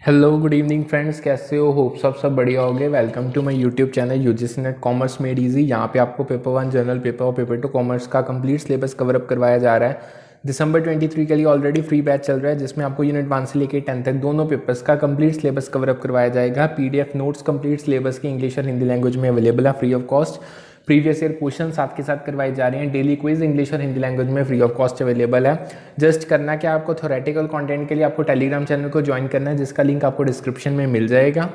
Hello good evening friends, कैसे हो? Hope सब बढ़िया होगे। Welcome to my YouTube channel UGC NET commerce made easy. यहाँ पे आपको पेपर 1 जनरल पेपर और पेपर 2 कॉमर्स का कंप्लीट सिलेबस कवर अप करवाया जा रहा है। दिसंबर 23 के लिए ऑलरेडी फ्री बैच चल रहा है, जिसमें आपको यूनिट 1 से लेकर 10 तक दोनों पेपर्स का कंप्लीट सिलेबस कवर अप करवाया जाएगा। पीडीएफ नोट्स कंप्लीट सिलेबस की इंग्लिश और हिंदी लैंग्वेज में अवेलेबल है free of cost. Previous year question साथ के साथ करवाए जा रहे हैं। डेली क्विज इंग्लिश और हिंदी लैंग्वेज में फ्री ऑफ कॉस्ट अवेलेबल है। जस्ट करना क्या, आपको थ्योरेटिकल कंटेंट के लिए आपको टेलीग्राम चैनल को ज्वाइन करना है, जिसका लिंक आपको डिस्क्रिप्शन में मिल जाएगा।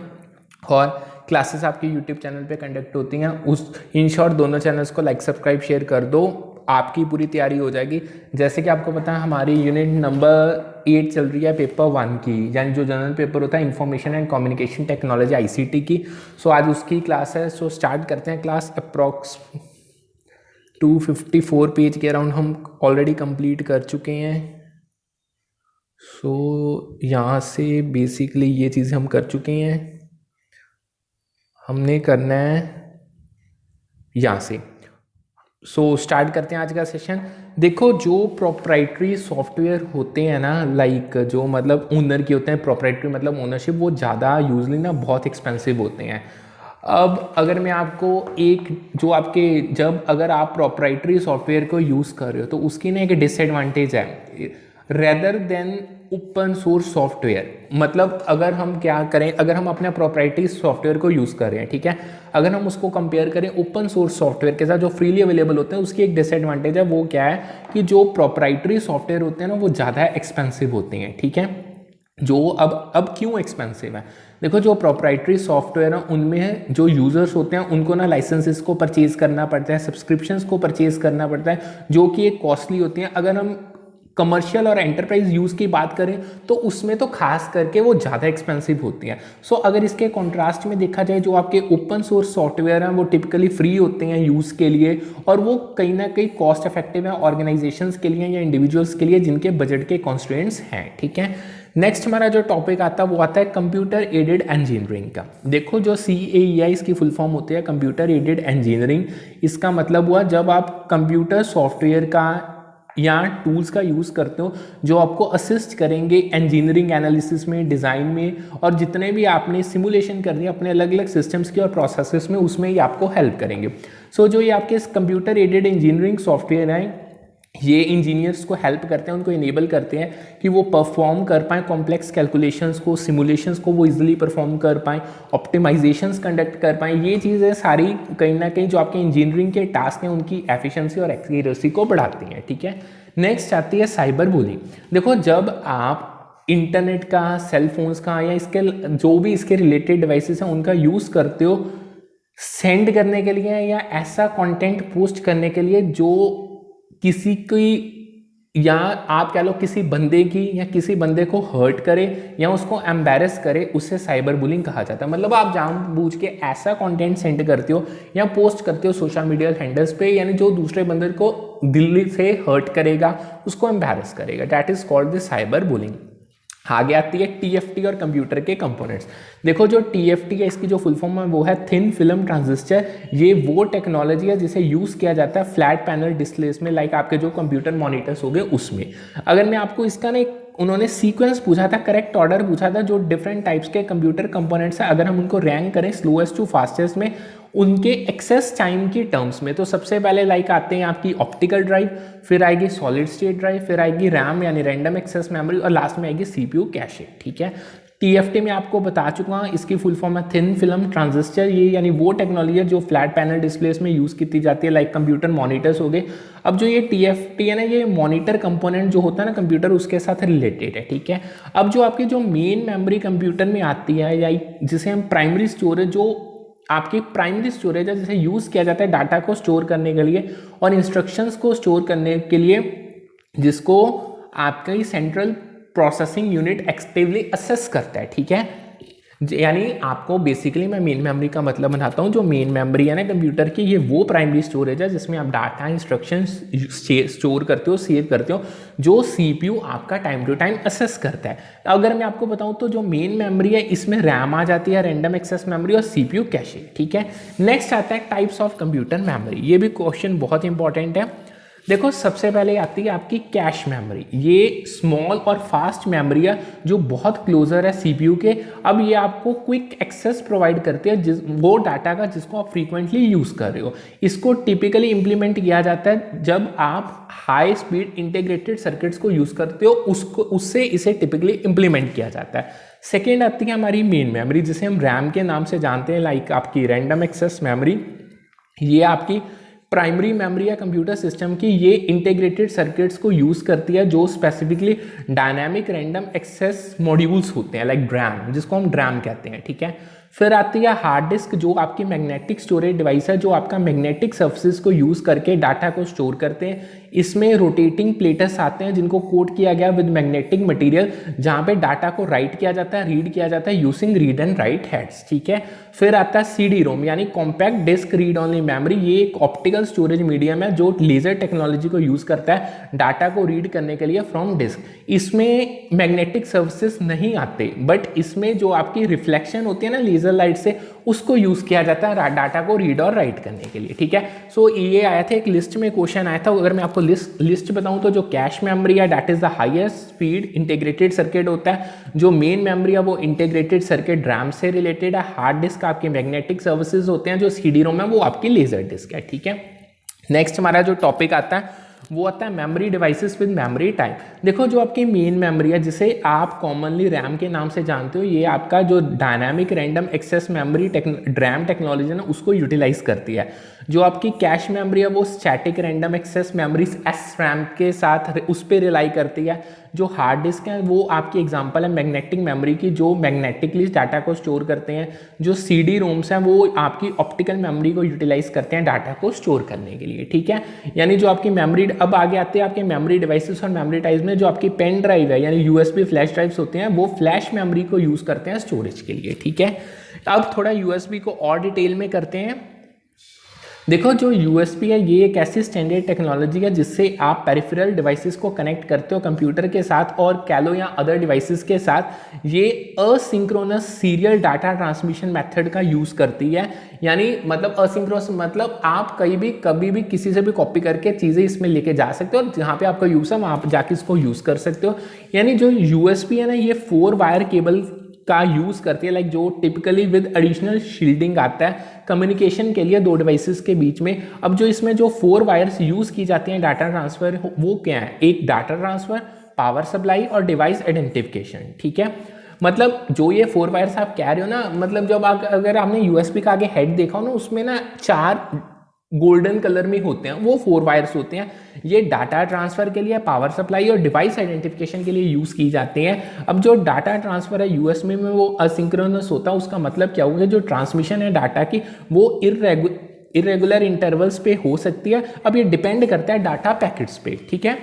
और क्लासेस आपके यूट्यूब चैनल पे कंडक्ट होती हैं। उस इन शॉर्ट दोनों चैनल्स को लाइक सब्सक्राइब शेयर कर दो, आपकी पूरी तैयारी हो जाएगी। जैसे कि आपको पता है हमारी यूनिट नंबर 8 चल रही है पेपर 1 की, यानी जो जनरल पेपर होता है information and communication technology ICT की। सो आज उसकी क्लास है। सो स्टार्ट करते हैं क्लास। अप्रॉक्स 254 पेज के अराउंड हम ऑलरेडी कंप्लीट कर चुके हैं। सो यहाँ से बेसिकली ये चीज़ें हम कर चुके हैं। हमने करना है यहाँ से। सो स्टार्ट करते हैं आज का सेशन। देखो, जो प्रोप्राइटरी सॉफ्टवेयर होते हैं ना, लाइक जो मतलब ओनर के होते हैं, प्रोप्राइटरी मतलब ओनरशिप, वो ज़्यादा यूजली ना बहुत एक्सपेंसिव होते हैं। अब अगर मैं आपको एक जो आपके जब अगर आप प्रोप्राइटरी सॉफ्टवेयर को यूज़ कर रहे हो तो उसकी ना एक डिसएडवांटेज है rather than open source software. मतलब अगर हम क्या करें, अगर हम अपने प्रोप्राइटरी सॉफ्टवेयर को यूज़ कर रहे हैं, ठीक है, अगर हम उसको कंपेयर करें ओपन सोर्स सॉफ्टवेयर के साथ जो फ्रीली अवेलेबल होते हैं, उसकी एक डिसएडवांटेज है। वो क्या है कि जो प्रोप्राइटरी सॉफ्टवेयर होते हैं ना, वो ज़्यादा एक्सपेंसिव होते हैं, ठीक है। जो अब क्यों एक्सपेंसिव है? देखो, जो प्रोप्राइटरी सॉफ्टवेयर है उनमें जो यूज़र्स होते हैं उनको ना लाइसेंसेस को परचेज करना पड़ता है, सब्सक्रिप्शंस को परचेज करना पड़ता है, जो कि एक कॉस्टली होती हैं। अगर हम कमर्शियल और एंटरप्राइज यूज़ की बात करें तो उसमें तो खास करके वो ज़्यादा एक्सपेंसिव होती हैं। सो अगर इसके कॉन्ट्रास्ट में देखा जाए, जो आपके ओपन सोर्स सॉफ्टवेयर हैं वो टिपिकली फ्री होते हैं यूज़ के लिए, और वो कहीं ना कहीं कॉस्ट इफेक्टिव है ऑर्गेनाइजेशंस के लिए या इंडिविजुअल्स के लिए जिनके बजट के कॉन्स्ट्रेंट्स हैं, ठीक है। नेक्स्ट हमारा जो टॉपिक आता है वो आता है कंप्यूटर एडेड इंजीनियरिंग का। देखो, जो CAEI इसकी फुल फॉर्म होती है कंप्यूटर एडेड इंजीनियरिंग। इसका मतलब हुआ जब आप कंप्यूटर सॉफ्टवेयर का या टूल्स का यूज़ करते हो जो आपको असिस्ट करेंगे इंजीनियरिंग एनालिसिस में, डिज़ाइन में, और जितने भी आपने सिमुलेशन करनी है अपने अलग अलग सिस्टम्स की और प्रोसेसेस में, उसमें ये आपको हेल्प करेंगे। सो जो ये आपके कंप्यूटर एडेड इंजीनियरिंग सॉफ्टवेयर हैं, ये इंजीनियर्स को हेल्प करते हैं, उनको इनेबल करते हैं कि वो परफॉर्म कर पाएँ कॉम्प्लेक्स कैलकुलेशंस को, सिमुलेशंस को वो इजीली परफॉर्म कर पाएँ, ऑप्टिमाइजेशंस कंडक्ट कर पाएँ। ये चीज़ें सारी कहीं ना कहीं जो आपके इंजीनियरिंग के टास्क हैं उनकी एफिशिएंसी और एक्यूरेसी को बढ़ाती हैं, ठीक है। नेक्स्ट आती है साइबर बुलिंग। देखो, जब आप इंटरनेट का, सेल फोन्स का या इसके जो भी इसके रिलेटेड डिवाइसेस हैं उनका यूज़ करते हो सेंड करने के लिए या ऐसा कंटेंट पोस्ट करने के लिए जो किसी की, या आप कह लो किसी बंदे की या किसी बंदे को हर्ट करे या उसको एम्बैरस करे, उसे साइबर बुलिंग कहा जाता है। मतलब आप जानबूझ के ऐसा कंटेंट सेंड करते हो या पोस्ट करते हो सोशल मीडिया हैंडल्स पे, यानी जो दूसरे बंदे को दिल से हर्ट करेगा, उसको एम्बैरस करेगा। That is called the cyber bullying. आगे आती है TFT और कंप्यूटर के कंपोनेंट्स। देखो, जो TFT है इसकी जो फुल फॉर्म है वो है थिन फिल्म ट्रांजिस्टर। ये वो टेक्नोलॉजी है जिसे यूज़ किया जाता है फ्लैट पैनल डिस्प्लेस में, लाइक आपके जो कंप्यूटर मॉनिटर्स हो गए उसमें। अगर मैं आपको इसका ना उन्होंने सीक्वेंस पूछा था, करेक्ट ऑर्डर पूछा था, जो डिफरेंट टाइप्स के कंप्यूटर कंपोनेंट्स हैं, अगर हम उनको रैंक करें स्लोएस्ट टू फास्टेस्ट में उनके एक्सेस टाइम की टर्म्स में, तो सबसे पहले लाइक आते हैं आपकी ऑप्टिकल ड्राइव, फिर आएगी सॉलिड स्टेट ड्राइव, फिर आएगी रैम यानी रैंडम एक्सेस मेमोरी, और लास्ट में आएगी CPU कैशे, ठीक है। TFT में आपको बता चुका हूँ, इसकी फुल फॉर्म है थिन फिल्म ट्रांजिस्टर। ये यानी वो टेक्नोलॉजी है जो फ्लैट पैनल डिस्प्लेस में यूज़ की जाती है, लाइक कंप्यूटर मॉनिटर्स हो गए। अब जो ये TFT है ना, ये मॉनिटर कंपोनेंट जो होता है ना कंप्यूटर, उसके साथ रिलेटेड है, ठीक है। अब जो आपकी जो मेन मेमोरी कंप्यूटर में आती है, या जिसे हम प्राइमरी स्टोरेज, जो आपकी प्राइमरी स्टोरेज है जिसे यूज़ किया जाता है डाटा को स्टोर करने के लिए और इंस्ट्रक्शंस को स्टोर करने के लिए, जिसको आपका central processing unit actively assess करता है, ठीक है। यानी आपको बेसिकली मैं मेन मेमोरी का मतलब बनाता हूँ। जो मेन मेमोरी है ना कंप्यूटर की, ये वो प्राइमरी स्टोरेज है जिसमें आप डाटा, इंस्ट्रक्शंस स्टोर करते हो, सेव करते हो, जो CPU आपका टाइम टू टाइम असेस करता है। अगर मैं आपको बताऊँ तो जो मेन मेमोरी है इसमें रैम आ जाती है, रैंडम एक्सेस मेमोरी, और CPU कैशे, ठीक है। नेक्स्ट आता है टाइप्स ऑफ कंप्यूटर मेमोरी। ये भी क्वेश्चन बहुत इंपॉर्टेंट है। देखो सबसे पहले आती है आपकी कैश मेमोरी। ये स्मॉल और फास्ट मेमोरी है जो बहुत क्लोजर है सीपीयू के। अब ये आपको क्विक एक्सेस प्रोवाइड करती है जिस वो डाटा का जिसको आप फ्रीक्वेंटली यूज़ कर रहे हो। इसको टिपिकली इंप्लीमेंट किया जाता है जब आप हाई स्पीड इंटीग्रेटेड सर्किट्स को यूज़ करते हो, उससे इसे टिपिकली इंप्लीमेंट किया जाता है। सेकेंड आती है हमारी मेन मेमोरी जिसे हम रैम के नाम से जानते हैं, लाइक आपकी रैंडम एक्सेस मेमोरी। ये आपकी प्राइमरी मेमोरी या कंप्यूटर सिस्टम की ये इंटीग्रेटेड सर्किट्स को यूज़ करती है जो specifically dynamic random access modules होते हैं, लाइक ड्रैम, जिसको हम ड्रैम कहते हैं, ठीक है। फिर आती है हार्ड डिस्क जो आपकी मैग्नेटिक स्टोरेज डिवाइस है जो आपका मैग्नेटिक सर्फेसिस को यूज़ करके डाटा को स्टोर करते हैं। इसमें रोटेटिंग प्लेटस आते हैं जिनको कोट किया गया विद मैग्नेटिक मटेरियल, जहाँ पे डाटा को राइट किया जाता है, रीड किया जाता है using read and write heads, ठीक है। फिर आता है सीडी रोम यानी compact disc read only memory. ये एक ऑप्टिकल स्टोरेज मीडियम है जो लेजर टेक्नोलॉजी को यूज़ करता है डाटा को रीड करने के लिए फ्रॉम डिस्क। इसमें मैग्नेटिक सर्विसेज नहीं आते, बट इसमें जो आपकी रिफ्लेक्शन होती है ना लेजर लाइट से, उसको यूज़ किया जाता है डाटा को रीड और राइट करने के लिए, ठीक है। सो ये आया था एक लिस्ट में क्वेश्चन आया था। अगर मैं आपको लिस्ट बताऊं तो जो कैश मेमोरी है that is the highest speed integrated circuit होता है। जो मेन मेमोरी है वो इंटीग्रेटेड सर्किट रैम से रिलेटेड है। हार्ड डिस्क आपके मैग्नेटिक सर्विसेज होते हैं। जो सीडी रोम है वो आपकी लेजर डिस्क है, ठीक है। नेक्स्ट हमारा जो टॉपिक आता है वो आता है memory devices with memory type. देखो जो आपकी मेन मेमोरी है जिसे आप कॉमनली रैम के नाम से जानते हो, ये आपका जो dynamic random access memory RAM technology है ना उसको यूटिलाइज करती है। जो आपकी कैश मेमोरी है वो static random access memory S RAM के साथ उस पर रिलाई करती है। जो हार्ड डिस्क है वो आपकी एग्जांपल है मैग्नेटिक मेमोरी की जो मैग्नेटिकली डाटा को स्टोर करते हैं। जो सीडी रोम्स हैं वो आपकी ऑप्टिकल मेमोरी को यूटिलाइज करते हैं डाटा को स्टोर करने के लिए, ठीक है। यानी जो आपकी मेमोरी, अब आगे आते हैं आपके मेमोरी डिवाइसेस और मेमोरी टाइप्स में। जो आपकी पेन ड्राइव है यानी यूएसबी फ्लैश ड्राइव्स होते हैं वो फ्लैश मेमोरी को यूज़ करते हैं स्टोरेज के लिए, ठीक है। अब थोड़ा यूएसबी को और डिटेल में करते हैं। देखो जो यूएसबी है ये एक ऐसी स्टैंडर्ड टेक्नोलॉजी है जिससे आप पेरिफेरल डिवाइसेस को कनेक्ट करते हो कंप्यूटर के साथ और कैलो या अदर डिवाइसेस के साथ। ये asynchronous serial data transmission method का यूज़ करती है। यानी मतलब असिंक्रोनस मतलब आप कभी भी किसी से भी कॉपी करके चीज़ें इसमें लेके जा सकते हो और जहाँ पे आपका यूज़ है वहाँ जाके इसको यूज़ कर सकते हो। यानी जो यूएसबी है ना ये 4 वायर केबल का यूज़ करती है, लाइक जो टिपिकली विद एडिशनल शील्डिंग आता है कम्युनिकेशन के लिए दो डिवाइसेस के बीच में। अब जो इसमें जो 4 वायर्स यूज़ की जाती हैं डाटा ट्रांसफ़र वो क्या है, एक डाटा ट्रांसफ़र, पावर सप्लाई और डिवाइस आइडेंटिफिकेशन, ठीक है। मतलब जो ये 4 वायर्स आप कह रहे हो ना, मतलब जब अगर आपने यूएसबी का आगे हेड देखा हो ना उसमें ना 4 गोल्डन कलर में होते हैं, वो 4 वायर्स होते हैं। ये डाटा ट्रांसफर के लिए, पावर सप्लाई और डिवाइस आइडेंटिफिकेशन के लिए यूज़ की जाती हैं। अब जो डाटा ट्रांसफर है यूएसबी में वो असिंक्रोनस होता है। उसका मतलब क्या होगा, जो ट्रांसमिशन है डाटा की वो इरेगुलर इंटरवल्स पे हो सकती है। अब ये डिपेंड करता है डाटा पैकेट्स पे, ठीक है।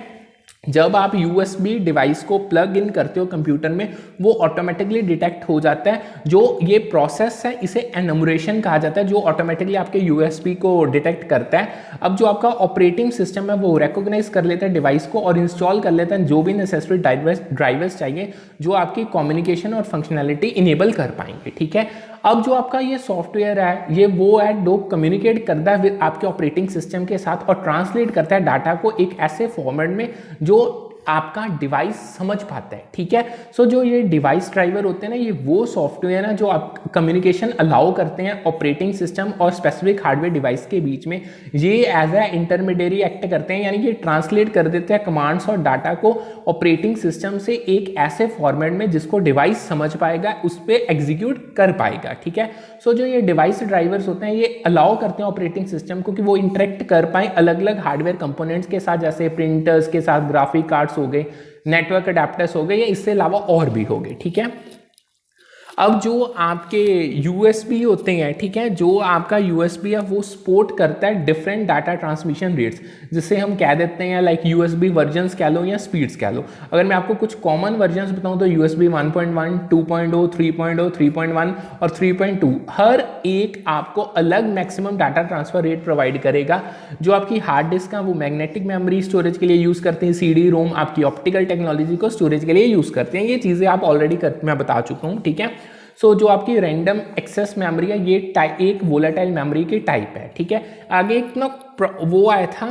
जब आप यूएसबी डिवाइस को प्लग इन करते हो कंप्यूटर में वो ऑटोमेटिकली डिटेक्ट हो जाता है। जो ये प्रोसेस है इसे एनुमरेशन कहा जाता है, जो ऑटोमेटिकली आपके यूएसबी को डिटेक्ट करता है। अब जो आपका ऑपरेटिंग सिस्टम है वो रिकॉग्नाइज कर लेता है डिवाइस को और इंस्टॉल कर लेता है जो भी नेसेसरी ड्राइवर्स चाहिए जो आपकी कम्युनिकेशन और फंक्शनैलिटी इनेबल कर पाएंगे, ठीक है। अब जो आपका ये सॉफ्टवेयर है ये वो है जो कम्युनिकेट करता है विद आपके ऑपरेटिंग सिस्टम के साथ और ट्रांसलेट करता है डाटा को एक ऐसे फॉर्मेट में जो आपका डिवाइस समझ पाता है, ठीक है। सो जो ये डिवाइस ड्राइवर होते हैं ना ये वो सॉफ्टवेयर है जो आप कम्युनिकेशन अलाउ करते हैं ऑपरेटिंग सिस्टम और स्पेसिफिक हार्डवेयर डिवाइस के बीच में। ये एज ए इंटरमीडिएरी एक्ट करते हैं, यानी कि ट्रांसलेट कर देते हैं कमांड्स और डाटा को ऑपरेटिंग सिस्टम से एक ऐसे फॉर्मेट में जिसको डिवाइस समझ पाएगा, उस पर एग्जीक्यूट कर पाएगा, ठीक है। सो जो ये डिवाइस ड्राइवर्स होते हैं ये अलाउ करते हैं ऑपरेटिंग सिस्टम को कि वो इंटरेक्ट कर पाए अलग अलग हार्डवेयर कंपोनेंट्स के साथ, जैसे प्रिंटर्स के साथ, ग्राफिक कार्ड्स हो गए, नेटवर्क अडेप्टर्स हो गए, या इससे अलावा और भी हो गए, ठीक है। अब जो आपके यूएसबी होते हैं, ठीक है, जो आपका यूएसबी है वो सपोर्ट करता है डिफरेंट डाटा ट्रांसमिशन रेट्स, जिसे हम कह देते हैं लाइक यूएसबी वर्जन्स कह लो या स्पीड्स कह लो। अगर मैं आपको कुछ कॉमन वर्जन्स बताऊं तो यूएसबी 1.1, 2.0, 3.0, 3.1 और 3.2 हर एक आपको अलग maximum data transfer rate provide करेगा। जो आपकी हार्ड डिस्क है वो मैग्नेटिक मेमोरी स्टोरेज के लिए यूज़ करते हैं, सीडी रोम आपकी ऑप्टिकल टेक्नोलॉजी को स्टोरेज के लिए यूज़ करते हैं। ये चीज़ें आप ऑलरेडी मैं बता चुका हूँ, ठीक है। सो जो आपकी रैंडम एक्सेस मेमोरी है ये एक वोलेटाइल मेमोरी की टाइप है, ठीक है। आगे एक ना वो आया था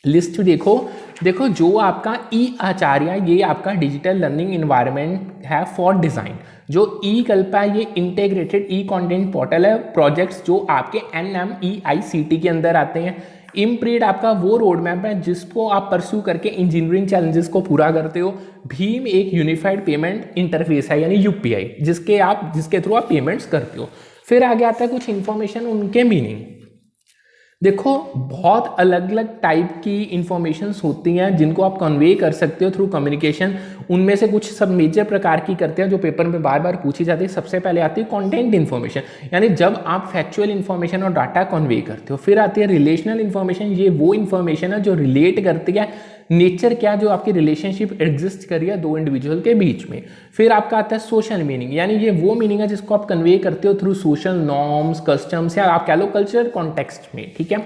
लिस्ट देखो, देखो जो आपका ई आचार्य, ये आपका डिजिटल लर्निंग इन्वायरमेंट है फॉर डिज़ाइन। जो ई कल्पा है ये इंटीग्रेटेड ई कंटेंट पोर्टल है, प्रोजेक्ट्स जो आपके NMEICT के अंदर आते हैं। इम्प्रीड आपका वो रोड मैप है जिसको आप परस्यू करके इंजीनियरिंग चैलेंजेस को पूरा करते हो। भीम एक यूनिफाइड पेमेंट इंटरफेस है यानी UPI, जिसके थ्रू आप पेमेंट्स करते हो। फिर आगे आता है कुछ इंफॉर्मेशन, उनके मीनिंग। देखो बहुत अलग अलग टाइप की इंफॉर्मेशंस होती हैं जिनको आप कन्वे कर सकते हो थ्रू कम्युनिकेशन। उनमें से कुछ सब मेजर प्रकार की करते हैं जो पेपर में बार बार पूछी जाती है। सबसे पहले आती है कंटेंट इन्फॉर्मेशन, यानी जब आप फैक्चुअल इन्फॉर्मेशन और डाटा कन्वे करते हो। फिर आती है रिलेशनल इन्फॉर्मेशन, ये वो इन्फॉर्मेशन है जो रिलेट करती है नेचर क्या, जो आपकी रिलेशनशिप एग्जिस्ट कर रही है दो इंडिविजुअल के बीच में। फिर आपका आता है सोशल मीनिंग, यानी ये वो मीनिंग है जिसको आप कन्वे करते हो थ्रू सोशल नॉर्म्स, कस्टम्स, या आप कह लो कल्चर कॉन्टेक्स्ट में, ठीक है।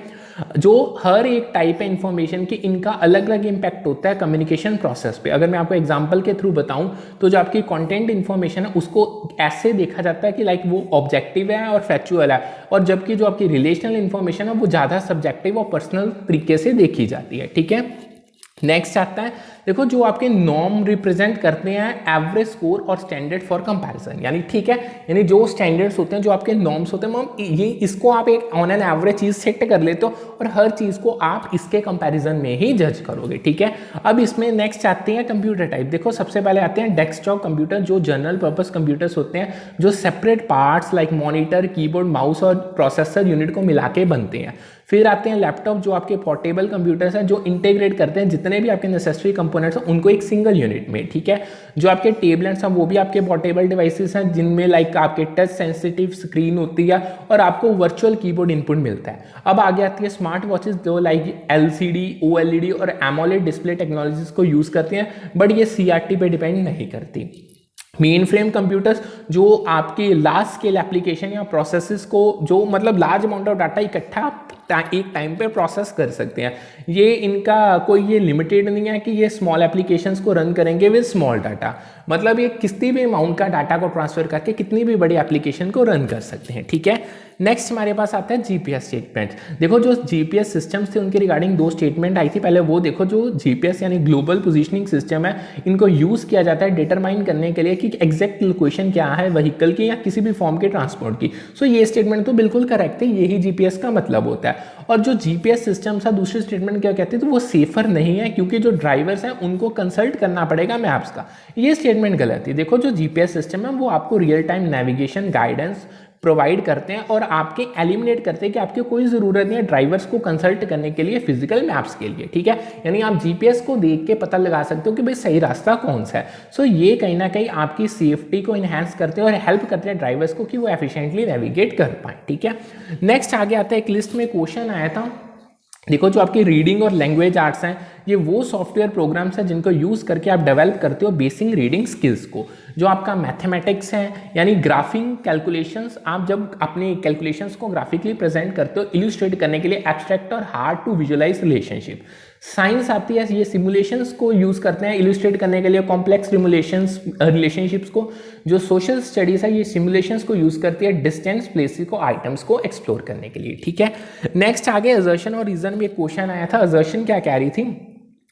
जो हर एक टाइप है इंफॉर्मेशन की, इनका अलग अलग इंपैक्ट होता है कम्युनिकेशन प्रोसेस पे। अगर मैं आपको एग्जांपल के थ्रू बताऊं तो जो आपकी कंटेंट इंफॉर्मेशन है उसको ऐसे देखा जाता है कि लाइक वो ऑब्जेक्टिव है और फैक्चुअल है, और जबकि जो आपकी रिलेशनल इंफॉर्मेशन है वो ज़्यादा सब्जेक्टिव और पर्सनल तरीके से देखी जाती है, ठीक है। नेक्स्ट आता है, देखो जो आपके नॉर्म रिप्रेजेंट करते हैं एवरेज स्कोर और स्टैंडर्ड फॉर कंपैरिजन, यानी ठीक है, यानी जो स्टैंडर्ड्स होते हैं, जो आपके नॉर्म्स होते हैं, ये इसको आप एक ऑन एन एवरेज चीज सेट कर लेते हो और हर चीज को आप इसके कंपैरिजन में ही जज करोगे, ठीक है। अब इसमें नेक्स्ट आते हैं कंप्यूटर टाइप। देखो सबसे पहले आते हैं डेस्कटॉप कंप्यूटर, जो जनरल पर्पस कंप्यूटर्स होते हैं, जो separate parts like monitor, keyboard, mouse और प्रोसेसर यूनिट को मिला के बनते हैं। फिर आते हैं लैपटॉप, जो आपके पोर्टेबल कंप्यूटर्स हैं, जो इंटीग्रेट करते हैं जितने भी आपके नेसेसरी कंपोनेंट्स हैं उनको एक सिंगल यूनिट में, ठीक है। जो आपके टेबलेट्स हैं वो भी आपके पोर्टेबल डिवाइसेस हैं जिनमें लाइक आपके टच सेंसिटिव स्क्रीन होती है और आपको वर्चुअल कीबोर्ड इनपुट मिलता है। अब आगे आती है स्मार्ट वॉचेस, जो लाइक LCD, OLED और एमोलेड डिस्प्ले टेक्नोलॉजीज को यूज करती हैं, बट ये CRT पे डिपेंड नहीं करती। मेन फ्रेम कंप्यूटर्स, जो आपके लार्ज स्केल एप्लीकेशन या प्रोसेसेस को, जो मतलब लार्ज अमाउंट ऑफ डाटा इकट्ठा एक टाइम पे प्रोसेस कर सकते हैं। ये इनका कोई ये लिमिटेड नहीं है कि ये स्मॉल एप्लीकेशंस को रन करेंगे विद स्मॉल डाटा, मतलब ये किसी भी अमाउंट का डाटा को ट्रांसफर करके कितनी भी बड़ी एप्लीकेशन को रन कर सकते हैं, ठीक है। नेक्स्ट हमारे पास आता है GPS स्टेटमेंट। देखो जो GPS सिस्टम्स थे उनके रिगार्डिंग दो स्टेटमेंट आई थी। पहले वो देखो, जो GPS यानी ग्लोबल पोजीशनिंग सिस्टम है, इनको यूज किया जाता है डिटरमाइन करने के लिए कि एग्जैक्ट लोकेशन क्या है व्हीकल की या किसी भी फॉर्म के ट्रांसपोर्ट की। सो ये स्टेटमेंट तो बिल्कुल करेक्ट है, यही GPS का मतलब होता है। और जो GPS सिस्टम था, दूसरी स्टेटमेंट क्या कहते हैं, तो वो सेफर नहीं है क्योंकि जो ड्राइवर्स हैं उनको कंसल्ट करना पड़ेगा मैप्स का। ये स्टेटमेंट गलत है। देखो जो GPS सिस्टम है वो आपको real time navigation guidance provide करते हैं और आपके एलिमिनेट करते हैं कि आपकी कोई ज़रूरत नहीं है ड्राइवर्स को कंसल्ट करने के लिए फिजिकल मैप्स के लिए, ठीक है। यानी आप GPS को देख के पता लगा सकते हो कि भाई सही रास्ता कौन सा है। सो ये कहीं ना कहीं आपकी सेफ्टी को इन्हांस करते हैं और हेल्प करते हैं ड्राइवर्स को कि वो एफिशिएंटली नेविगेट कर पाए, ठीक है। नेक्स्ट आगे आता है, एक लिस्ट में क्वेश्चन आया था। देखो जो आपकी रीडिंग और लैंग्वेज आर्ट्स हैं, ये वो सॉफ्टवेयर प्रोग्राम्स हैं जिनको यूज़ करके आप डेवलप करते हो बेसिक रीडिंग स्किल्स को। जो आपका मैथमेटिक्स है यानी ग्राफिंग कैलकुलेशंस, आप जब अपने कैलकुलेशंस को ग्राफिकली प्रेजेंट करते हो इल्यूस्ट्रेट करने के लिए एब्स्ट्रैक्ट और hard to visualise relationship. Science आती है, ये सिमुलेशंस को यूज़ करते हैं इल्यूस्ट्रेट करने के लिए कॉम्प्लेक्स रिलेशनशिप्स को। जो सोशल स्टडीज़ है ये सिमुलेशंस को यूज़ करती है डिस्टेंस प्लेसेस को, आइटम्स को एक्सप्लोर करने के लिए, ठीक है। नेक्स्ट आगे असर्शन और रीजन में एक क्वेश्चन आया था। असर्शन क्या कह रही थी,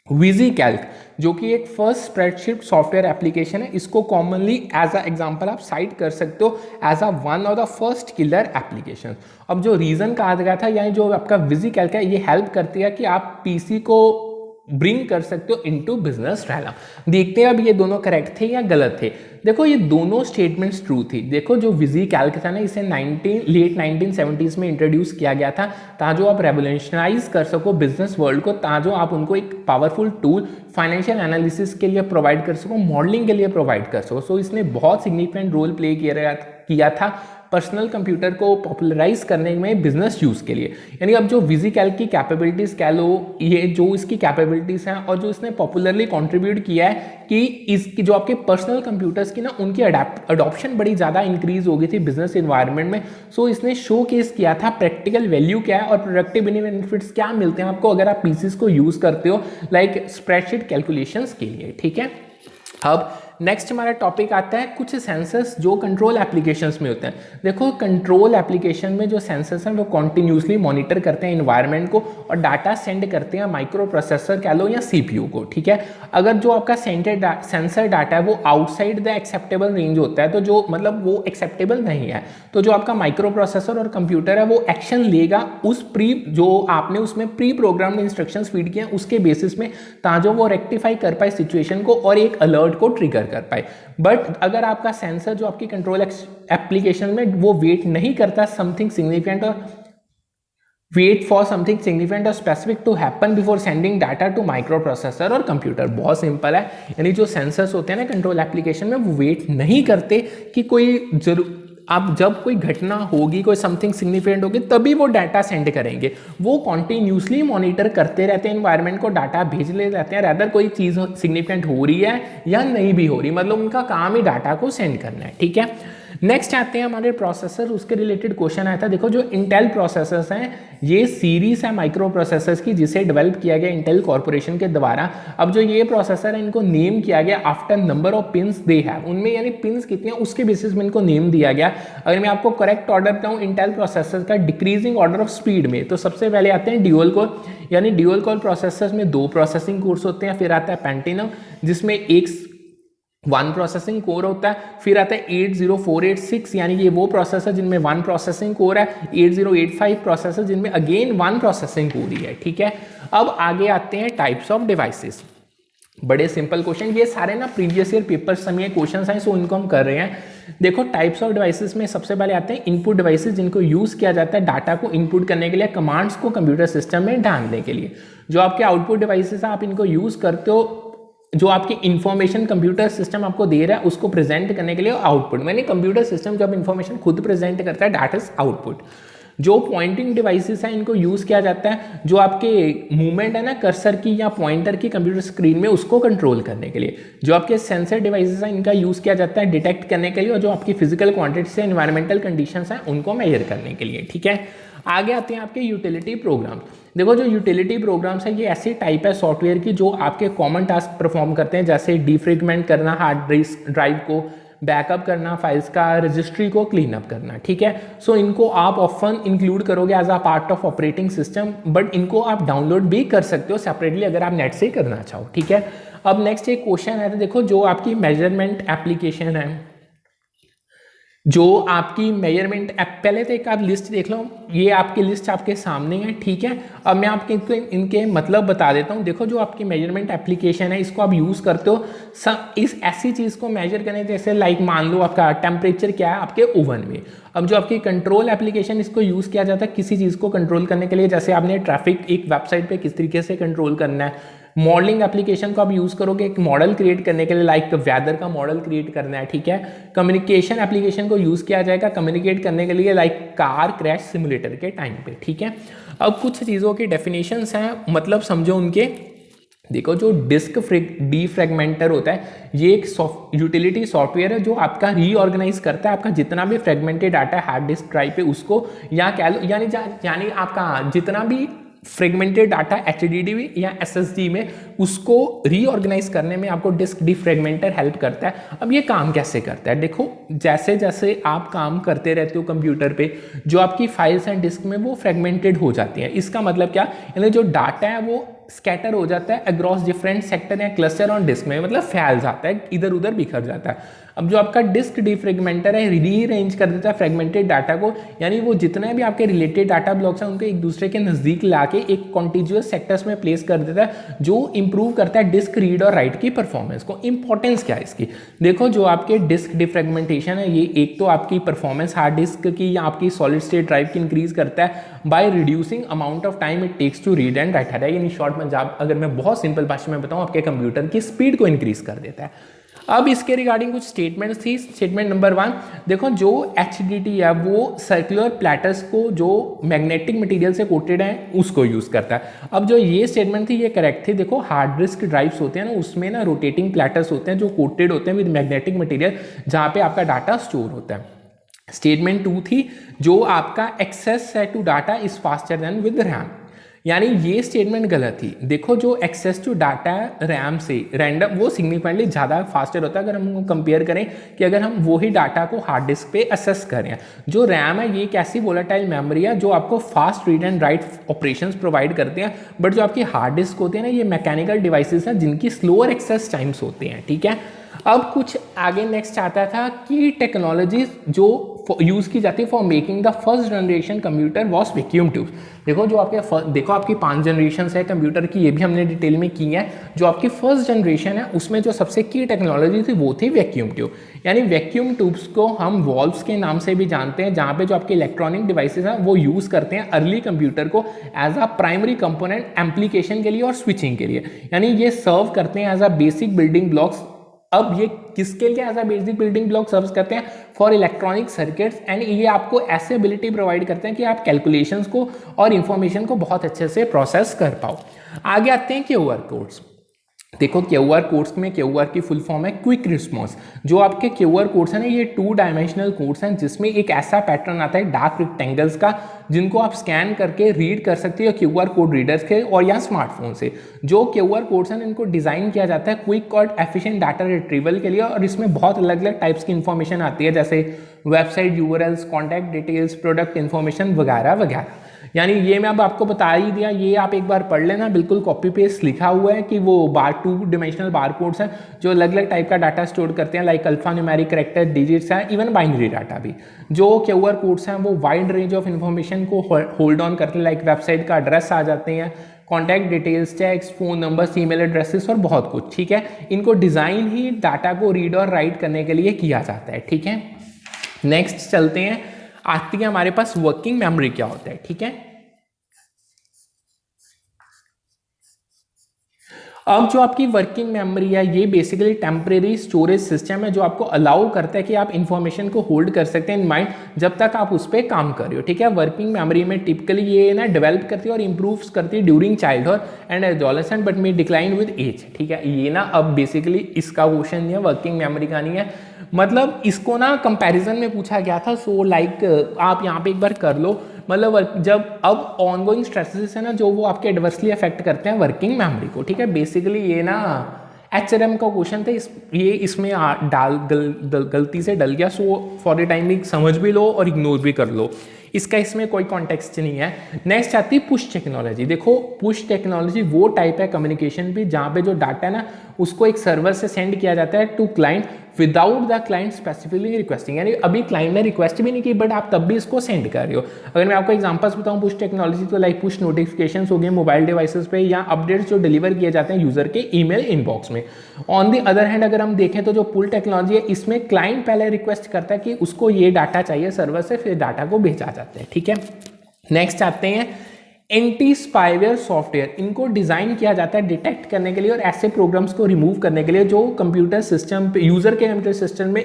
विजीकैल्क जो कि एक फर्स्ट स्प्रेडशीट सॉफ्टवेयर एप्लीकेशन है, इसको कॉमनली एज अ एग्जांपल आप साइट कर सकते हो as a one of the first killer application. अब जो रीजन कहा गया था, यानी जो आपका विजीकैल्क है, ये हेल्प करती है कि आप पीसी को ब्रिंग कर सकते हो इनटू बिजनेस डायलॉग। देखते हैं अब ये दोनों करेक्ट थे या गलत थे। देखो ये दोनों स्टेटमेंट्स ट्रू थी। देखो जो विजीकैल्क था ना, इसे लेट 1970s में इंट्रोड्यूस किया गया था ताजो आप रेवोल्यूशनाइज कर सको बिजनेस वर्ल्ड को, ताजो आप उनको एक पावरफुल टूल फाइनेंशियल एनालिसिस के लिए प्रोवाइड कर सको, मॉडलिंग के लिए प्रोवाइड कर सको। सो इसने बहुत सिग्निफिकेंट रोल प्ले किया था पर्सनल कंप्यूटर को पॉपुलराइज करने में बिजनेस यूज के लिए। यानी अब जो विजीकैल्क की कैपेबिलिटीज कह लो, ये जो इसकी कैपेबिलिटीज हैं और जो इसने पॉपुलरली कंट्रीब्यूट किया है कि इसकी जो आपके पर्सनल कंप्यूटर्स की ना, उनकी अडॉप्शन बड़ी ज़्यादा इंक्रीज हो गई थी बिजनेस इन्वायरमेंट में। सो इसने शो केस किया था प्रैक्टिकल वैल्यू क्या है और प्रोडक्टिव बेनिफिट्स क्या मिलते हैं आपको अगर आप पीसीस को यूज करते हो लाइक स्प्रेडशीट कैलकुलेशंस के लिए, ठीक है। अब नेक्स्ट हमारा टॉपिक आता है कुछ सेंसर्स जो कंट्रोल एप्लीकेशंस में होते हैं। देखो कंट्रोल एप्लीकेशन में जो सेंसर्स हैं वो कॉन्टिन्यूसली मॉनिटर करते हैं इन्वायरमेंट को और डाटा सेंड करते हैं माइक्रो प्रोसेसर कह लो या सीपीयू को, ठीक है। अगर जो आपका सेंसर डाटा है वो आउटसाइड द एक्सेप्टेबल रेंज होता है, तो जो मतलब वो एक्सेप्टेबल नहीं है, तो जो आपका माइक्रो प्रोसेसर और कंप्यूटर है वो एक्शन लेगा उस जो आपने उसमें प्री प्रोग्राम्ड इंस्ट्रक्शंस फीड किए हैं उसके बेसिस में, ताकि वो रेक्टिफाई कर पाए सिचुएशन को और एक अलर्ट को ट्रिगर कर पाए। बट अगर आपका सेंसर जो आपकी कंट्रोल एप्लीकेशन में वो वेट नहीं करता समथिंग सिग्निफिकेंट और specific to happen before sending data to microprocessor और कंप्यूटर। बहुत सिंपल है, यानी जो सेंसर्स होते हैं ना कंट्रोल एप्लीकेशन में वो वेट नहीं करते कि कोई अब जब कोई घटना होगी, कोई समथिंग सिग्निफिकेंट होगी तभी वो डाटा सेंड करेंगे। वो कॉन्टिन्यूसली मॉनिटर करते रहते हैं एनवायरनमेंट को, डाटा भेज ले जाते हैं रैदर कोई चीज़ सिग्निफिकेंट हो रही है या नहीं भी हो रही, मतलब उनका काम ही डाटा को सेंड करना है, ठीक है। नेक्स्ट आते हैं हमारे प्रोसेसर, उसके रिलेटेड क्वेश्चन आया था। देखो जो इंटेल प्रोसेसर्स हैं ये सीरीज है माइक्रो प्रोसेसर्स की जिसे डेवलप किया गया इंटेल कॉर्पोरेशन के द्वारा। अब जो ये प्रोसेसर है इनको नेम किया गया after number of pins they have, उनमें यानी पिंस कितने हैं उसके बेसिस में इनको नेम दिया गया। अगर मैं आपको करेक्ट ऑर्डर बताऊं इंटेल प्रोसेसर का डिक्रीजिंग ऑर्डर ऑफ स्पीड में, तो सबसे पहले आते हैं ड्यूअल कोर, यानी ड्यूअल कोर प्रोसेसर्स में 2 प्रोसेसिंग कोर्स होते हैं। फिर आता है पेंटिनम जिसमें 1 प्रोसेसिंग कोर होता है। फिर आता है 80486 यानी ये वो प्रोसेसर जिनमें 1 प्रोसेसिंग कोर है। 8085 प्रोसेसर जिनमें अगेन 1 प्रोसेसिंग कोर ही है, ठीक है। अब आगे आते हैं टाइप्स ऑफ डिवाइसेस। बड़े सिंपल क्वेश्चन, ये सारे ना प्रीवियस ईयर पेपर्स में क्वेश्चन हैं, सो इनको हम कर रहे हैं। देखो टाइप्स ऑफ डिवाइसेस में सबसे पहले आते हैं इनपुट डिवाइसेस जिनको यूज़ किया जाता है डाटा को इनपुट करने के लिए, कमांड्स को कंप्यूटर सिस्टम में डालने के लिए। जो आपके आउटपुट डिवाइसेस हैं आप इनको यूज़ करते हो जो आपकी इंफॉर्मेशन कंप्यूटर सिस्टम आपको दे रहा है उसको प्रेजेंट करने के लिए आउटपुट, यानी कंप्यूटर सिस्टम जब इंफॉर्मेशन खुद प्रेजेंट करता है दैट इज आउटपुट। जो पॉइंटिंग डिवाइसेस हैं इनको यूज़ किया जाता है जो आपके मूवमेंट है ना कर्सर की या पॉइंटर की कंप्यूटर स्क्रीन में उसको कंट्रोल करने के लिए। जो आपके सेंसर डिवाइसेस हैं इनका यूज़ किया जाता है डिटेक्ट करने के लिए और जो आपकी फिजिकल क्वांटिटी से एनवायरमेंटल कंडीशंस हैं उनको मेजर करने के लिए, ठीक है। आगे आते हैं आपके यूटिलिटी प्रोग्राम। देखो जो यूटिलिटी प्रोग्राम्स है ये ऐसी टाइप है सॉफ्टवेयर की जो आपके कॉमन टास्क परफॉर्म करते हैं, जैसे डिफ्रेगमेंट करना हार्ड डिस्क ड्राइव को, बैकअप करना फाइल्स का, रजिस्ट्री को क्लीन अप करना, ठीक है। सो इनको आप ऑफन इंक्लूड करोगे as a part of operating system, but इनको आप डाउनलोड भी कर सकते हो सेपरेटली अगर आप नेट से करना चाहो, ठीक है। अब नेक्स्ट एक क्वेश्चन है, तो देखो जो आपकी मेजरमेंट एप्लीकेशन है, जो आपकी मेजरमेंट ऐप, पहले तो एक आप लिस्ट देख लो, ये आपकी लिस्ट आपके सामने है, ठीक है। अब मैं आपके इनके मतलब बता देता हूँ। देखो जो आपकी मेजरमेंट एप्लीकेशन है इसको आप यूज़ करते हो इस ऐसी चीज़ को मेजर करने, जैसे लाइक मान लो आपका टेम्परेचर क्या है आपके ओवन में। अब जो आपकी कंट्रोल एप्लीकेशन इसको यूज़ किया जाता है किसी चीज़ को कंट्रोल करने के लिए, जैसे आपने ट्रैफिक एक वेबसाइट पर किस तरीके से कंट्रोल करना है। मॉडलिंग एप्लीकेशन को आप यूज़ करोगे एक मॉडल क्रिएट करने के लिए, लाइक वेदर का मॉडल क्रिएट करना है, ठीक है। कम्युनिकेशन एप्लीकेशन को यूज़ किया जाएगा कम्युनिकेट करने के लिए, लाइक कार क्रैश सिमुलेटर के टाइम पे, ठीक है। अब कुछ चीज़ों की डेफिनेशंस हैं, मतलब समझो उनके। देखो जो डिस्क डीफ्रेगमेंटर होता है ये एक यूटिलिटी सॉफ्टवेयर है जो आपका रीऑर्गेनाइज करता है आपका जितना भी फ्रेगमेंटेड डाटा है हार्ड डिस्क ड्राइव पे उसको, या कह लो यानी आपका जितना भी फ्रेगमेंटेड डाटा HDD या SSD में उसको रीऑर्गेनाइज करने में आपको डिस्क डीफ्रेगमेंटर हेल्प करता है। अब ये काम कैसे करता है, देखो जैसे जैसे आप काम करते रहते हो कंप्यूटर पे जो आपकी फाइल्स हैं डिस्क में वो फ्रेगमेंटेड हो जाती हैं। इसका मतलब क्या, यानी जो डाटा है वो स्कैटर हो जाता है अक्रॉस डिफरेंट सेक्टर या क्लस्टर ऑन डिस्क में, मतलब फैल जाता है, इधर उधर बिखर जाता है। अब जो आपका डिस्क डीफ्रेगमेंटर है रीअरेंज कर देता है फ्रेगमेंटेड डाटा को, यानी वो जितने भी आपके रिलेटेड डाटा ब्लॉक्स हैं उनको एक दूसरे के नज़दीक लाके एक कॉन्टिन्यूअस सेक्टर्स में प्लेस कर देता है, जो इंप्रूव करता है डिस्क रीड और राइट की परफॉर्मेंस को। इंपॉर्टेंस क्या है इसकी, देखो जो आपके डिस्क डिफ्रेगमेंटेशन है ये एक तो आपकी परफॉर्मेंस हार्ड डिस्क की या आपकी सॉलिड स्टेट ड्राइव की इंक्रीज करता है by reducing amount of time it takes to read and write data. In short में अगर मैं बहुत सिंपल भाषा में बताऊं आपके कंप्यूटर की स्पीड को इंक्रीज कर देता है। अब इसके रिगार्डिंग कुछ स्टेटमेंट्स थी। स्टेटमेंट नंबर 1, देखो जो HDD है वो सर्कुलर प्लेटर्स को जो मैग्नेटिक मटेरियल से कोटेड है उसको यूज़ करता है। अब जो ये स्टेटमेंट थी ये करेक्ट थी। देखो हार्ड डिस्क ड्राइव्स होते हैं ना उसमें ना रोटेटिंग प्लेटर्स होते हैं जो कोटेड होते हैं विद मैग्नेटिक मटेरियल जहाँ पे आपका डाटा स्टोर होता है। स्टेटमेंट 2 थी जो आपका access to data is faster than with RAM, यानी ये स्टेटमेंट गलत थी। देखो जो एक्सेस टू डाटा है रैम से रैंडम वो सिग्निफिकेंटली ज़्यादा फास्टर होता है अगर हम कंपेयर करें कि अगर हम वही डाटा को हार्ड डिस्क पे असेस करें। जो रैम है ये एक ऐसी वोलेटाइल मेमोरी है जो आपको fast read and right operations provide करते हैं, बट जो आपकी हार्ड डिस्क होती है ना ये मैकेनिकल डिवाइसेस हैं जिनकी स्लोअर एक्सेस टाइम्स होते हैं। ठीक है, अब कुछ आगे नेक्स्ट आता था कि टेक्नोलॉजीज जो यूज़ की जाती है for making the first generation computer was vacuum tubes. देखो जो आपके देखो आपकी 5 जनरेशन है कंप्यूटर की, ये भी हमने डिटेल में की है। जो आपकी फर्स्ट जनरेशन है उसमें जो सबसे की टेक्नोलॉजी थी वो थी वैक्यूम ट्यूब। यानी वैक्यूम ट्यूब्स को हम वॉल्व्स के नाम से भी जानते हैं, जहाँ पे जो आपके इलेक्ट्रॉनिक डिवाइसेस हैं वो यूज़ करते हैं अर्ली कंप्यूटर को as a primary component application के लिए और स्विचिंग के लिए। यानी ये सर्व करते हैं as a basic building blocks. अब ये किसके लिए as a basic building block serve करते हैं? For electronic circuits. एंड ये आपको ऐसे एबिलिटी प्रोवाइड करते हैं कि आप कैलकुलेशंस को और इंफॉर्मेशन को बहुत अच्छे से प्रोसेस कर पाओ। आगे आते हैं क्यूआर कोड्स। देखो क्यूआर कोड्स में क्यूआर की फुल फॉर्म है क्विक रिस्पॉन्स। जो आपके क्यूआर कोड्स हैं ना ये 2 डायमेंशनल कोड्स हैं जिसमें एक ऐसा पैटर्न आता है डार्क रेक्टेंगल्स का जिनको आप स्कैन करके रीड कर सकते हो क्यूआर कोड रीडर्स के और या स्मार्टफोन से। जो क्यूआर कोड्स हैं इनको डिज़ाइन किया जाता है क्विक और एफिशिएंट डाटा रिट्रीवल के लिए, और इसमें बहुत अलग अलग टाइप्स की इंफॉर्मेशन आती है जैसे website URLs, contact details, product information वगैरह वगैरह। यानी ये मैं अब आपको बता ही दिया, ये आप एक बार पढ़ लेना, बिल्कुल कॉपी पेस्ट लिखा हुआ है कि वो 2 डिमेंशनल बार कोड्स हैं जो अलग अलग टाइप का डाटा स्टोर करते हैं, like alpha numeric character, digits हैं, इवन बाइनरी डाटा भी। जो क्यूआर कोड्स हैं वो वाइड रेंज ऑफ इन्फॉर्मेशन को होल्ड ऑन करते हैं, लाइक वेबसाइट का एड्रेस आ जाते हैं, contact details, text, phone numbers, email addresses और बहुत कुछ। ठीक है, इनको डिज़ाइन ही डाटा को रीड और राइट करने के लिए किया जाता है। ठीक है, नेक्स्ट चलते हैं, आती है हमारे पास वर्किंग मेमोरी क्या होता है। ठीक है, अब जो आपकी वर्किंग मेमोरी है ये बेसिकली टेम्परेरी स्टोरेज सिस्टम है जो आपको अलाउ करता है कि आप इंफॉर्मेशन को होल्ड कर सकते हैं इन माइंड जब तक आप उस पर काम कर रहे हो। ठीक है, वर्किंग मेमोरी में टिपिकली ये ना डेवलप करती है और इंप्रूव करती है during childhood and adolescent but may decline with age. ठीक है, ये ना अब बेसिकली इसका क्वेश्चन नहीं है, वर्किंग मेमोरी का नहीं है, मतलब इसको ना कंपैरिजन में पूछा गया था। सो लाइक आप यहाँ पे एक बार कर लो, मतलब जब अब ऑनगोइंग स्ट्रेसेस है ना जो वो आपके एडवर्सली अफेक्ट करते हैं वर्किंग मेमोरी को। ठीक है, बेसिकली ये ना HRM का क्वेश्चन था, ये इसमें गलती से डल गया। सो फॉर द टाइम समझ भी लो और इग्नोर भी कर लो, इसका इसमें कोई कॉन्टेक्स्ट नहीं है। नेक्स्ट आती है पुश टेक्नोलॉजी। देखो पुश टेक्नोलॉजी वो टाइप है कम्युनिकेशन भी जहाँ पे जो डाटा है ना उसको एक सर्वर से सेंड किया जाता है to client without the client specifically requesting. यानी अभी क्लाइंट ने रिक्वेस्ट भी नहीं की बट आप तब भी इसको सेंड कर रहे हो। अगर मैं आपको एग्जांपल्स बताऊं पुश टेक्नोलॉजी तो लाइक पुश नोटिफिकेशंस हो गए मोबाइल डिवाइसेस पे या अपडेट्स जो डिलीवर किए जाते हैं यूजर के ईमेल इनबॉक्स में। ऑन द अदर हैंड अगर हम देखें तो जो पुल टेक्नोलॉजी है इसमें क्लाइंट पहले रिक्वेस्ट करता है कि उसको ये डाटा चाहिए सर्वर से, फिर डाटा को भेजा जाता है। ठीक है, नेक्स्ट आते हैं एंटी स्पाईवेयर सॉफ्टवेयर। इनको डिज़ाइन किया जाता है डिटेक्ट करने के लिए और ऐसे प्रोग्राम्स को रिमूव करने के लिए जो कंप्यूटर सिस्टम पे यूज़र के कंप्यूटर सिस्टम में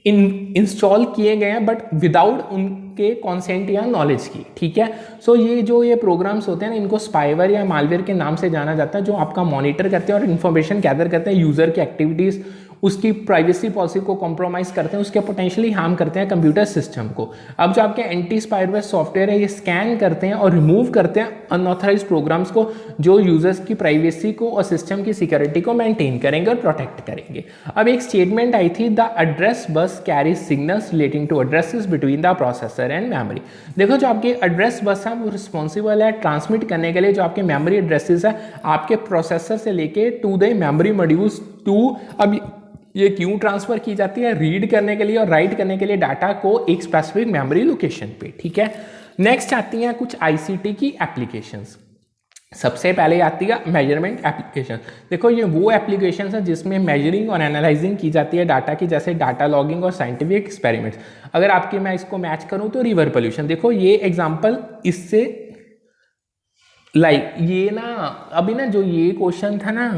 इंस्टॉल किए गए हैं बट विदाउट उनके कॉन्सेंट या नॉलेज की। ठीक है, सो ये प्रोग्राम्स होते हैं ना इनको स्पाईवेयर या मालवेयर के नाम से जाना जाता है, जो आपका मॉनिटर करते हैं और इन्फॉर्मेशन गैदर करते हैं यूज़र की एक्टिविटीज़, उसकी प्राइवेसी पॉलिसी को कॉम्प्रोमाइज़ करते हैं, उसके पोटेंशियली हार्म करते हैं कंप्यूटर सिस्टम को। अब जो आपके एंटी स्पाईवेयर सॉफ्टवेयर है ये स्कैन करते हैं और रिमूव करते हैं अनऑथराइज्ड प्रोग्राम्स को जो यूजर्स की प्राइवेसी को और सिस्टम की सिक्योरिटी को मेंटेन करेंगे और प्रोटेक्ट करेंगे। अब एक स्टेटमेंट आई थी the address bus carry signals relating to addresses between the processor and memory. देखो जो आपके एड्रेस बस है वो रिस्पॉन्सिबल है ट्रांसमिट करने के लिए जो आपके मेमोरी एड्रेसेस है आपके प्रोसेसर से लेके to the memory modules too. अब ये क्यों ट्रांसफर की जाती है? रीड करने के लिए और राइट करने के लिए डाटा को एक स्पेसिफिक मेमोरी लोकेशन पे। ठीक है, नेक्स्ट आती हैं कुछ आईसीटी की एप्लीकेशंस। सबसे पहले आती है मेजरमेंट एप्लीकेशन। देखो ये वो एप्लीकेशन है जिसमें मेजरिंग और एनालाइजिंग की जाती है डाटा की, जैसे डाटा लॉगिंग और साइंटिफिक एक्सपेरिमेंट्स। अगर आपकी मैं इसको मैच करूं तो रिवर पोल्यूशन। देखो ये एग्जांपल इससे लाइक ये ना अभी ना जो ये क्वेश्चन था ना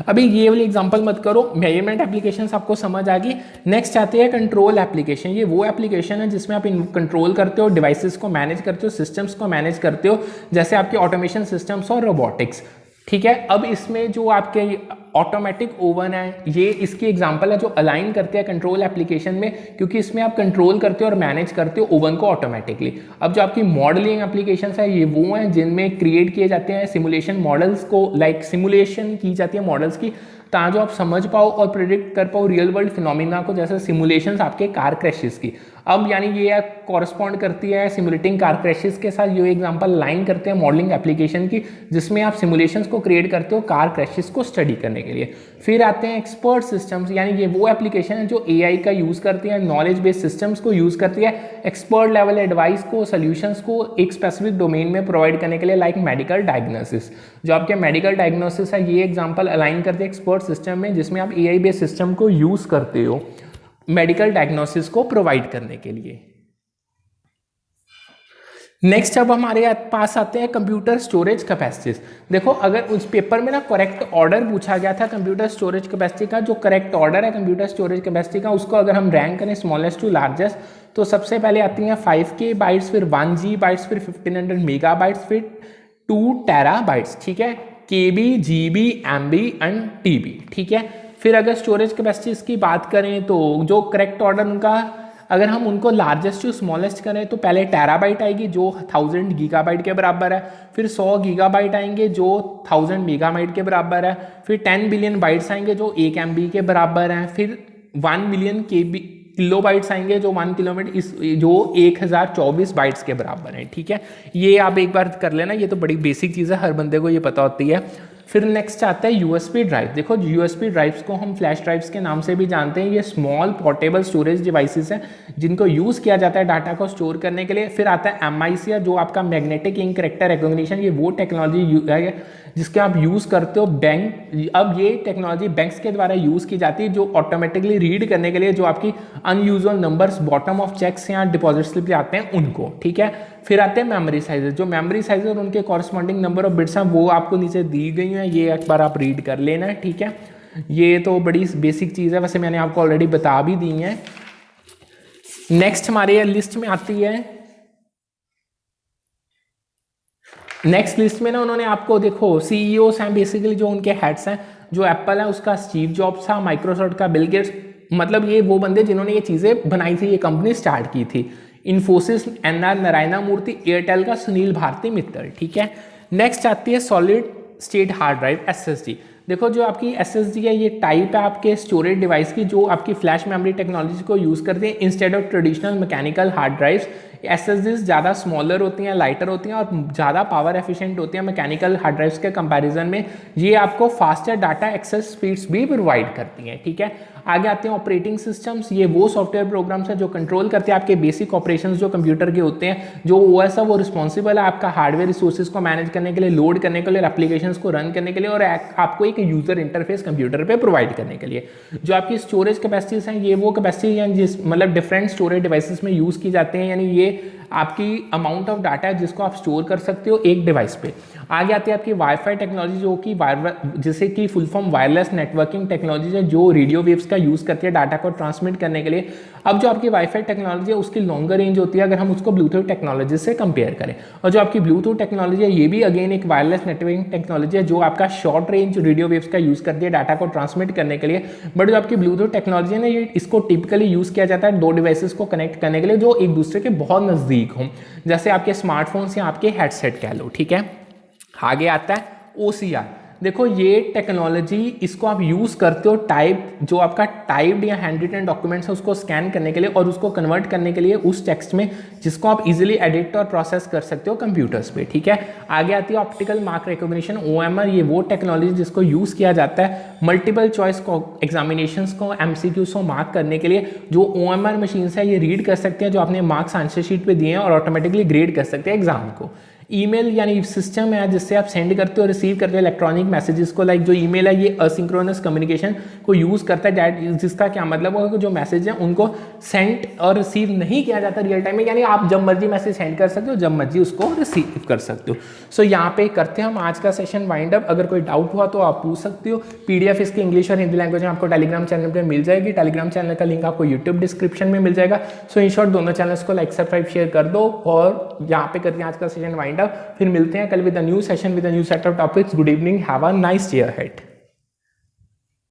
अभी ये वाली एग्जांपल मत करो, मेजरमेंट एप्लीकेशंस आपको समझ आ गई। नेक्स्ट आते हैं कंट्रोल एप्लीकेशन। ये वो एप्लीकेशन है जिसमें आप कंट्रोल करते हो, डिवाइसेस को मैनेज करते हो, सिस्टम्स को मैनेज करते हो, जैसे आपके ऑटोमेशन सिस्टम्स और रोबोटिक्स। ठीक है। अब इसमें जो आपके ऑटोमेटिक ओवन है, ये इसकी एग्जांपल है जो अलाइन करते हैं कंट्रोल एप्लीकेशन में, क्योंकि इसमें आप कंट्रोल करते हो और मैनेज करते हो ओवन को ऑटोमेटिकली। अब जो आपकी मॉडलिंग एप्लीकेशंस है, ये वो हैं जिनमें क्रिएट किए जाते हैं सिमुलेशन मॉडल्स को, लाइक सिमुलेशन की जाती है मॉडल्स की, ताकि आप समझ पाओ और प्रिडिक्ट कर पाओ रियल वर्ल्ड फिनोमिना को, जैसे सिमुलेशंस आपके कार क्रैशेस की। अब यानी ये कॉरस्पॉन्ड करती है सिमुलेटिंग कार क्रैशेस के साथ, ये एग्जांपल लाइन करते हैं मॉडलिंग एप्लीकेशन की, जिसमें आप सिमुलेशंस को क्रिएट करते हो कार क्रैशेस को स्टडी करने के लिए। फिर आते हैं एक्सपर्ट सिस्टम्स, यानी ये वो एप्लीकेशन है जो एआई का यूज़ करती है, नॉलेज बेस्ड सिस्टम्स को यूज़ करती है एक्सपर्ट लेवल एडवाइस को, सोल्यूशंस को एक स्पेसिफिक डोमेन में प्रोवाइड करने के लिए, लाइक मेडिकल डायग्नोसिस। जो आपके मेडिकल डायग्नोसिस है, ये एग्जांपल अलाइन करते हैं एक्सपर्ट सिस्टम में, जिसमें आप एआई बेस्ड सिस्टम को यूज़ करते हो मेडिकल डायग्नोसिस को प्रोवाइड करने के लिए। नेक्स्ट अब हमारे पास आते हैं कंप्यूटर स्टोरेज कैपेसिटीज। देखो अगर उस पेपर में ना करेक्ट ऑर्डर पूछा गया था कंप्यूटर स्टोरेज कैपेसिटी का, जो करेक्ट ऑर्डर है कंप्यूटर स्टोरेज कैपेसिटी का, उसको अगर हम रैंक करें स्मॉलेस्ट टू लार्जेस्ट, तो सबसे पहले आती हैं 5K बाइट्स, फिर 1G बाइट्स, फिर 1500 मेगा बाइट्स, फिर 2 टेरा बाइट्स। ठीक है, KB, GB, MB and TB। ठीक है, फिर अगर स्टोरेज कैपेसिटीज की बात करें तो जो करेक्ट ऑर्डर उनका, अगर हम उनको लार्जेस्ट टू स्मॉलेस्ट करें तो पहले टेराबाइट आएगी जो 1000 गीगाबाइट के बराबर है, फिर 100 गीगाबाइट आएंगे जो 1000 मेगाबाइट के बराबर है, फिर 10 बिलियन बाइट्स आएंगे जो 1 MB के बराबर हैं, फिर 1 मिलियन किलो बाइट्स आएंगे जो 1 किलोमीटर इस जो 1024 बाइट्स के बराबर हैं। ठीक है, ये आप एक बार कर लेना, ये तो बड़ी बेसिक चीज़ है, हर बंदे को ये पता होती है। फिर नेक्स्ट आता है यूएसबी ड्राइव। देखो यूएसबी ड्राइव्स को हम फ्लैश ड्राइव्स के नाम से भी जानते हैं। ये स्मॉल पोर्टेबल स्टोरेज डिवाइसेस हैं जिनको यूज़ किया जाता है डाटा को स्टोर करने के लिए। फिर आता है MIC, जो आपका मैग्नेटिक इंक कैरेक्टर रिकॉग्निशन। ये वो टेक्नोलॉजी है जिसके आप यूज़ करते हो बैंक। अब ये टेक्नोलॉजी बैंक्स के द्वारा यूज़ की जाती है, जो ऑटोमेटिकली रीड करने के लिए जो आपकी unusual numbers bottom of cheques या डिपॉजिट स्लिप पे आते हैं उनको। ठीक है, फिर आते हैं मेमोरी साइजेस। जो मेमोरी साइजेस और उनके कॉरस्पॉन्डिंग नंबर ऑफ बिट्स हैं वो आपको नीचे दी गई हैं, ये एक बार आप रीड कर लेना है। ठीक है, ये तो बड़ी बेसिक चीज़ है, वैसे मैंने आपको ऑलरेडी बता भी दी है। नेक्स्ट हमारे लिस्ट में आती है, नेक्स्ट लिस्ट में ना उन्होंने आपको देखो CEOs हैं बेसिकली, जो उनके हेड्स हैं, जो एप्पल है उसका स्टीव जॉब्स था, माइक्रोसॉफ्ट का बिल गेट्स, मतलब ये वो बंदे जिन्होंने ये चीज़ें बनाई थी, ये कंपनी स्टार्ट की थी। इन्फोसिस NR नारायण मूर्ति, एयरटेल का सुनील भारती मित्तल। ठीक है, नेक्स्ट आती है solid state hard drive SSD। देखो जो आपकी SSD है ये टाइप है आपके स्टोरेज डिवाइस की जो आपकी फ्लैश मेमोरी टेक्नोलॉजी को यूज़ करते हैं instead of traditional mechanical hard drives. SSDs ज़्यादा स्मॉलर होती हैं, लाइटर होती हैं और ज़्यादा पावर एफिशिएंट होती हैं मैकेनिकल हार्ड ड्राइव्स के कंपैरिजन में। ये आपको फास्टर डाटा एक्सेस स्पीड्स भी प्रोवाइड करती हैं। ठीक है, आगे आते हैं ऑपरेटिंग सिस्टम्स। ये वो सॉफ्टवेयर प्रोग्राम्स हैं जो कंट्रोल करते हैं आपके बेसिक ऑपरेशंस जो कंप्यूटर के होते हैं। जो OS है वो रिस्पॉन्सिबल है आपका हार्डवेयर रिसोर्सेज को मैनेज करने के लिए, लोड करने के लिए, एप्लीकेशंस को रन करने के लिए और आपको एक यूजर इंटरफेस कंप्यूटर पे प्रोवाइड करने के लिए। जो आपकी स्टोरेज कैपेसिटीज हैं ये वो कैपेसिटी हैं जिस मतलब डिफरेंट स्टोरेज डिवाइसेस में यूज़ की जाते हैं, यानी ये आपकी अमाउंट ऑफ डाटा है जिसको आप स्टोर कर सकते हो एक डिवाइस पे। आगे आती है आपकी वाईफाई टेक्नोलॉजी जो कि जिसे कि full form wireless networking technology है, जो रेडियो वेव्स का यूज़ करती है डाटा को ट्रांसमिट करने के लिए। अब जो आपकी वाईफाई टेक्नोलॉजी है उसकी लॉन्गर रेंज होती है अगर हम उसको ब्लूटूथ टेक्नोलॉजी से कंपेयर करें। और जो आपकी ब्लूटूथ टेक्नोलॉजी है ये भी अगेन एक वायरलेस नेटवर्किंग टेक्नोलॉजी है जो आपका शॉर्ट रेंज रेडियो वेव्स का यूज़ करती है डाटा को ट्रांसमिट करने के लिए। बट जो आपकी ब्लूटूथ टेक्नोलॉजी है ना ये इसको टिपिकली यूज़ किया जाता है दो डिवाइसेस को कनेक्ट करने के लिए जो एक दूसरे के बहुत नज़दीक हों, जैसे आपके स्मार्टफोन्स या आपके हेडसेट कह लो। ठीक है, आगे आता है OCR। देखो ये टेक्नोलॉजी इसको आप यूज़ करते हो टाइप जो आपका टाइप्ड या हैंड रिटन डॉक्यूमेंट्स है उसको स्कैन करने के लिए और उसको कन्वर्ट करने के लिए उस टेक्स्ट में जिसको आप इजीली एडिट और प्रोसेस कर सकते हो कंप्यूटर्स पे। ठीक है, आगे आती है ऑप्टिकल मार्क रिकॉग्निशन OMR। ये वो टेक्नोलॉजी जिसको यूज़ किया जाता है मल्टीपल चॉइस एग्जामिनेशंस को MCQs को मार्क करने के लिए। जो OMR मशीन्स है ये रीड कर सकते हैं जो आपने मार्क्स आंसर शीट पे दिए हैं और ऑटोमेटिकली ग्रेड कर सकते हैं एग्जाम को। ईमेल यानी सिस्टम है जिससे आप सेंड करते हो रिसीव करते हो इलेक्ट्रॉनिक मैसेजेस को, लाइक जो ईमेल है ये असिंक्रोनस कम्युनिकेशन को यूज़ करता है, जिसका क्या मतलब होगा कि जो मैसेज है उनको सेंड और रिसीव नहीं किया जाता रियल टाइम में, यानी आप जब मर्जी मैसेज सेंड कर सकते हो जब मर्जी उसको रिसीव कर सकते हो। सो यहाँ पे करते हैं हम आज का सेशन वाइंड अप। अगर कोई डाउट हुआ तो आप पूछ सकते हो। PDF इसके इंग्लिश और हिंदी लैंग्वेज में आपको टेलीग्राम चैनल पर मिल जाएगी। टेलीग्राम चैनल का लिंक आपको यूट्यूब डिस्क्रिप्शन में मिल जाएगा। सो इन शॉर्ट दोनों चैनल्स को लाइक सब्सक्राइब शेयर कर दो और यहाँ पे करते हैं आज का सेशन वाइंड फिर मिलते हैं कल with a new session with a new set of topics. Good evening, have a nice day ahead.